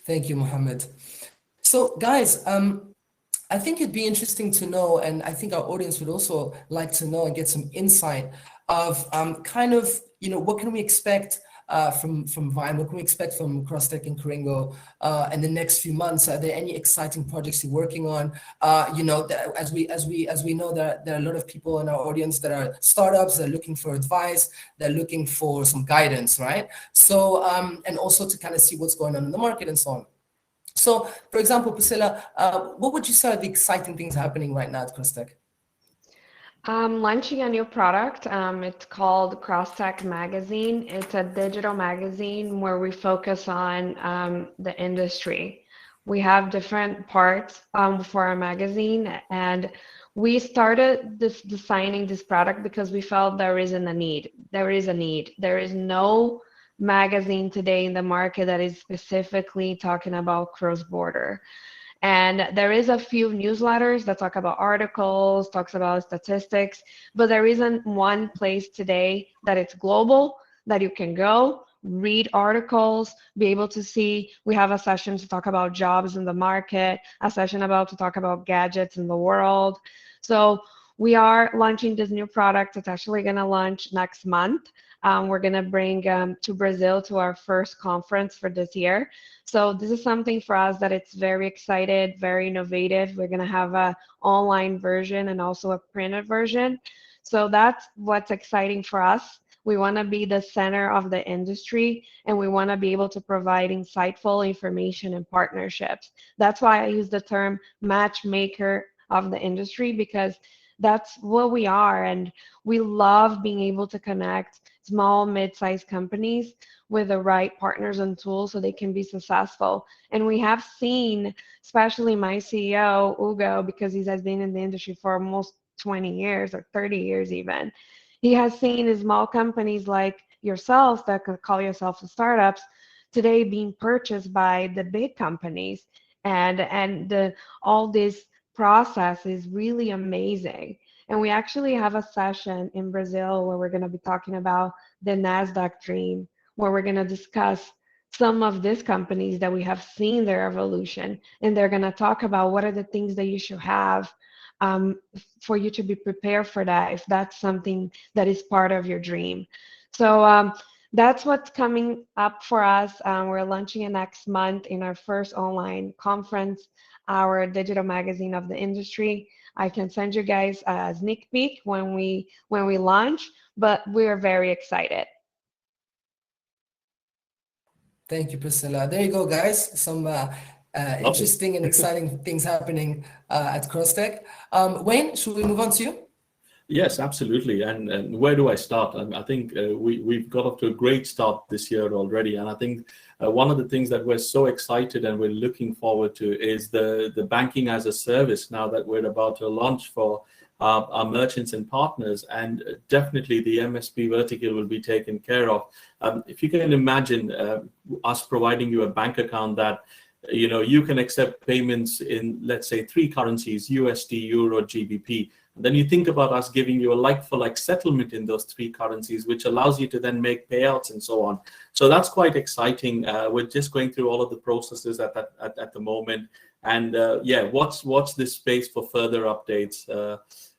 Thank you, Mohammed. So guys, I think it'd be interesting to know, and I think our audience would also like to know and get some insight of kind of, what can we expect from Vine? What can we expect from CrossTech and Kuringo in the next few months? Are there any exciting projects you're working on? As we know, that there are a lot of people in our audience that are startups, they're looking for advice, they're looking for some guidance, right? So, and also to kind of see what's going on in the market and so on. So, for example, Priscilla, what would you say are the exciting things happening right now at CrossTech? Launching a new product. It's called CrossTech Magazine. It's a digital magazine where we focus on the industry. We have different parts for our magazine, and we started designing this product because we felt there is a need. There is a need. There is no magazine today in the market that is specifically talking about cross-border. And there is a few newsletters that talk about articles, talks about statistics, but there isn't one place today that it's global, that you can go, read articles, be able to see. We have a session to talk about jobs in the market, a session to talk about gadgets in the world. So we are launching this new product. It's actually going to launch next month. We're going to bring to Brazil to our first conference for this year. So this is something for us that it's very excited, very innovative. We're going to have an online version and also a printed version. So that's what's exciting for us. We want to be the center of the industry, and we want to be able to provide insightful information and partnerships. That's why I use the term matchmaker of the industry, because that's what we are, and we love being able to connect small, mid-sized companies with the right partners and tools so they can be successful. And we have seen, especially my CEO, Hugo, because he has been in the industry for almost 20 years or 30 years even, he has seen small companies like yourselves that could call yourselves startups today being purchased by the big companies. And all this process is really amazing. And we actually have a session in Brazil where we're going to be talking about the NASDAQ dream, where we're going to discuss some of these companies that we have seen their evolution. And they're going to talk about what are the things that you should have for you to be prepared for that, if that's something that is part of your dream. So that's what's coming up for us. We're launching it next month in our first online conference, our digital magazine of the industry. I can send you guys a sneak peek when we launch, but we're very excited. Thank you, Priscilla. There you go, guys. Some interesting and exciting things happening at CrossTech. Wayne, should we move on to you? Yes, absolutely. And where do I start? I think we've got off to a great start this year already. And I think one of the things that we're so excited and we're looking forward to is the banking as a service now that we're about to launch for our merchants and partners. And definitely the MSP vertical will be taken care of. If you can imagine us providing you a bank account that you can accept payments in, let's say, 3 currencies, USD, Euro, GBP. Then you think about us giving you a like-for-like settlement in those three currencies, which allows you to then make payouts and so on. So that's quite exciting. We're just going through all of the processes at the moment. And yeah, watch this space for further updates.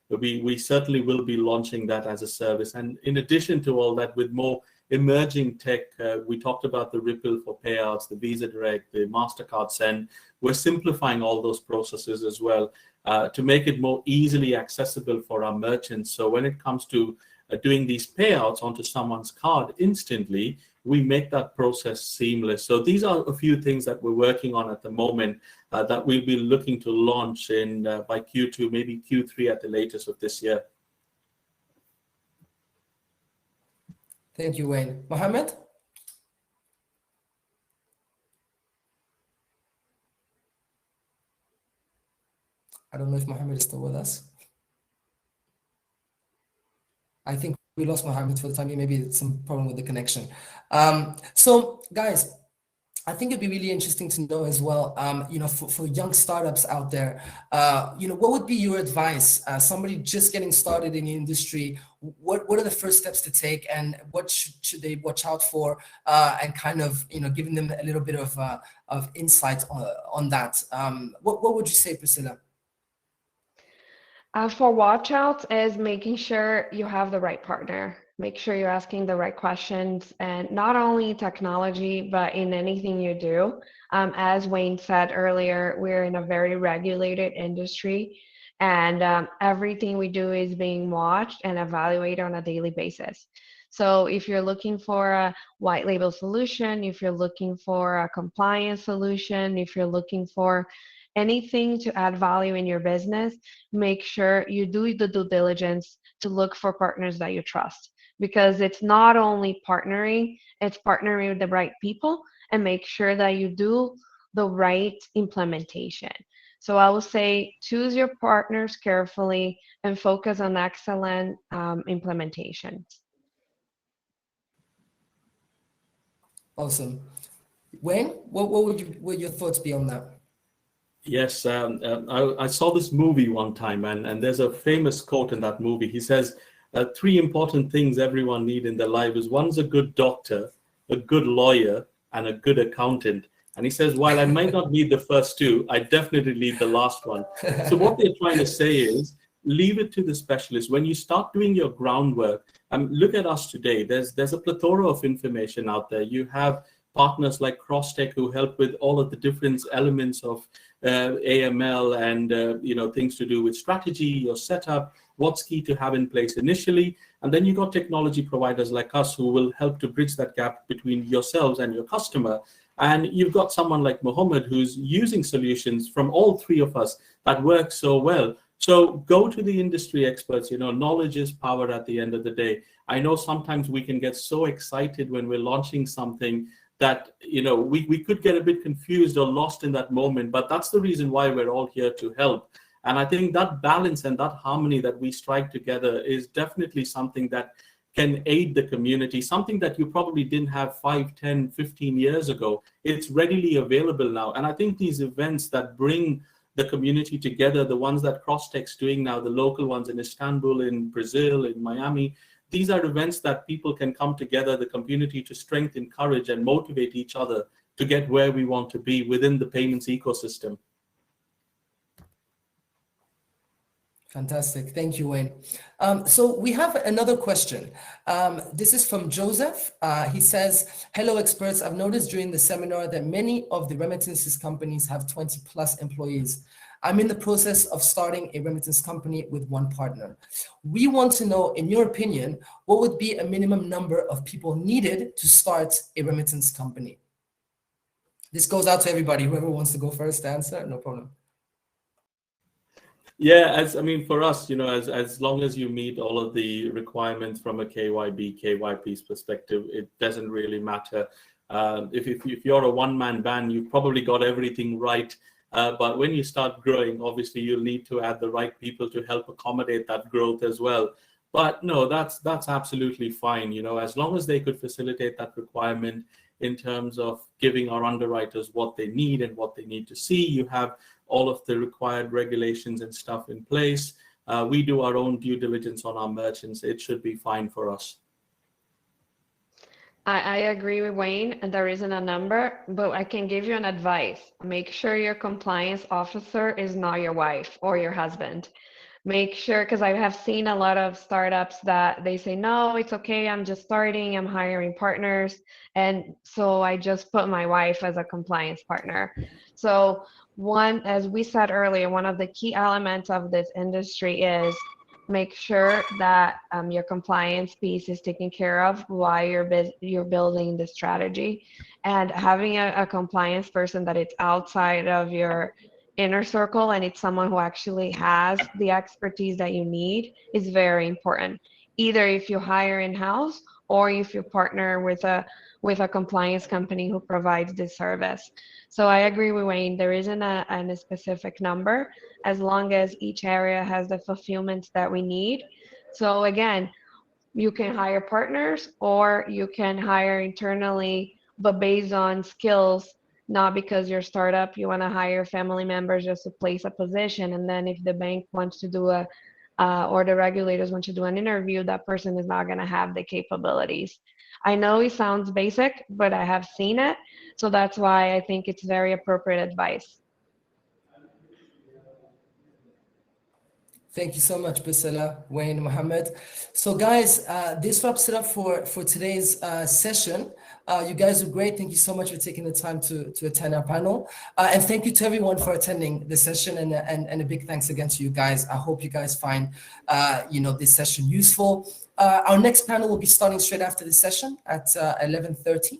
We certainly will be launching that as a service. And in addition to all that, with more emerging tech, we talked about the Ripple for payouts, the Visa Direct, the MasterCard Send. We're simplifying all those processes as well to make it more easily accessible for our merchants. So when it comes to doing these payouts onto someone's card instantly, we make that process seamless. So these are a few things that we're working on at the moment that we'll be looking to launch in by Q2, maybe Q3 at the latest of this year. Thank you, Wayne. Mohammed? I don't know if Mohammed is still with us. I think we lost Mohammed for the time being. Maybe it's some problem with the connection. So guys, I think it'd be really interesting to know as well, you know, for young startups out there, you know, what would be your advice? Somebody just getting started in the industry, what are the first steps to take, and what should they watch out for, and kind of, you know, giving them a little bit of insight on that. What would you say, Priscilla? For watch out is making sure you have the right partner. Make sure you're asking the right questions, and not only technology, but in anything you do. As Wayne said earlier, we're in a very regulated industry, and everything we do is being watched and evaluated on a daily basis. So if you're looking for a white label solution, if you're looking for a compliance solution, if you're looking for anything to add value in your business, make sure you do the due diligence to look for partners that you trust. Because it's not only partnering, it's partnering with the right people, and make sure that you do the right implementation. So I will say choose your partners carefully and focus on excellent implementation. Awesome. Wayne, what would your thoughts be on that? Yes, I saw this movie one time, and there's a famous quote in that movie. He says, three important things everyone needs in their life is one's a good doctor, a good lawyer, and a good accountant. And he says, while I might not need the first two, I definitely need the last one. So what they're trying to say is, leave it to the specialist. When you start doing your groundwork, look at us today. There's a plethora of information out there. You have partners like CrossTech who help with all of the different elements of AML and you know, things to do with strategy, your setup, what's key to have in place initially. And then you've got technology providers like us who will help to bridge that gap between yourselves and your customer. And you've got someone like Mohammed who's using solutions from all three of us that work so well. So go to the industry experts. You know, knowledge is power at the end of the day. I know sometimes we can get so excited when we're launching something that, you know, we could get a bit confused or lost in that moment, but that's the reason why we're all here to help. And I think that balance and that harmony that we strike together is definitely something that can aid the community, something that you probably didn't have 5, 10, 15 years ago. It's readily available now. And I think these events that bring the community together, the ones that CrossTech's doing now, the local ones in Istanbul, in Brazil, in Miami, these are events that people can come together, the community, to strengthen, encourage, and motivate each other to get where we want to be within the payments ecosystem. Fantastic. Thank you, Wayne. So we have another question. This is from Joseph. He says, hello, experts. I've noticed during the seminar that many of the remittances companies have 20 plus employees. I'm in the process of starting a remittance company with one partner. We want to know, in your opinion, what would be a minimum number of people needed to start a remittance company? This goes out to everybody. Whoever wants to go first to answer, no problem. Yeah, for us, you know, as long as you meet all of the requirements from a KYB's perspective, it doesn't really matter. If you're a one-man band, you've probably got everything right. But when you start growing, obviously you'll need to add the right people to help accommodate that growth as well. But no, that's absolutely fine. You know, as long as they could facilitate that requirement in terms of giving our underwriters what they need and what they need to see, you have all of the required regulations and stuff in place. We do our own due diligence on our merchants. It should be fine for us. I agree with Wayne, and there isn't a number, but I can give you an advice. Make sure your compliance officer is not your wife or your husband. Make sure, because I have seen a lot of startups that they say, no, it's okay, I'm just starting, I'm hiring partners. And so I just put my wife as a compliance partner. So one, as we said earlier, one of the key elements of this industry is make sure that your compliance piece is taken care of while you're building the strategy, and having a compliance person that it's outside of your inner circle and it's someone who actually has the expertise that you need is very important. Either if you hire in-house or if you partner with a compliance company who provides this service. So I agree with Wayne, there isn't a specific number, as long as each area has the fulfillment that we need. So again, you can hire partners or you can hire internally, but based on skills, not because you're a startup, you want to hire family members just to place a position. And then if the bank wants to do or the regulators want to do an interview, that person is not going to have the capabilities. I know it sounds basic, but I have seen it. So that's why I think it's very appropriate advice. Thank you so much, Priscilla, Wayne, Mohammed. So guys, this wraps it up for today's session. You guys are great. Thank you so much for taking the time to attend our panel. And thank you to everyone for attending the session, and a big thanks again to you guys. I hope you guys find this session useful. Our next panel will be starting straight after this session at 11:30.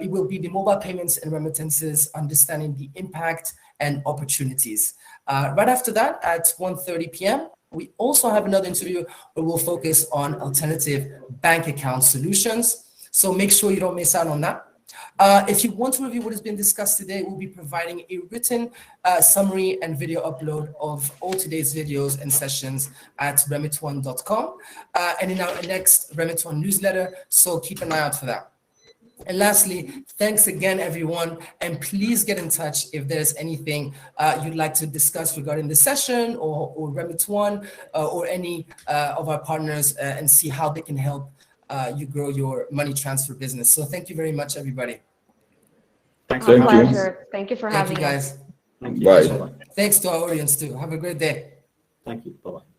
It will be the mobile payments and remittances, understanding the impact and opportunities. Right after that, at 1:30 p.m., we also have another interview where we'll focus on alternative bank account solutions. So make sure you don't miss out on that. If you want to review what has been discussed today, we'll be providing a written summary and video upload of all today's videos and sessions at RemitONE.com and in our next RemitONE newsletter. So keep an eye out for that. And lastly, thanks again, everyone. And please get in touch if there's anything you'd like to discuss regarding the session or RemitONE or any of our partners and see how they can help you grow your money transfer business. So thank you very much, everybody. Thanks Our for having us. pleasure. Thank you for having us. Thank you, guys. Thank you. Bye. Bye-bye. Thanks to our audience too. Have a great day. Thank you. Bye-bye.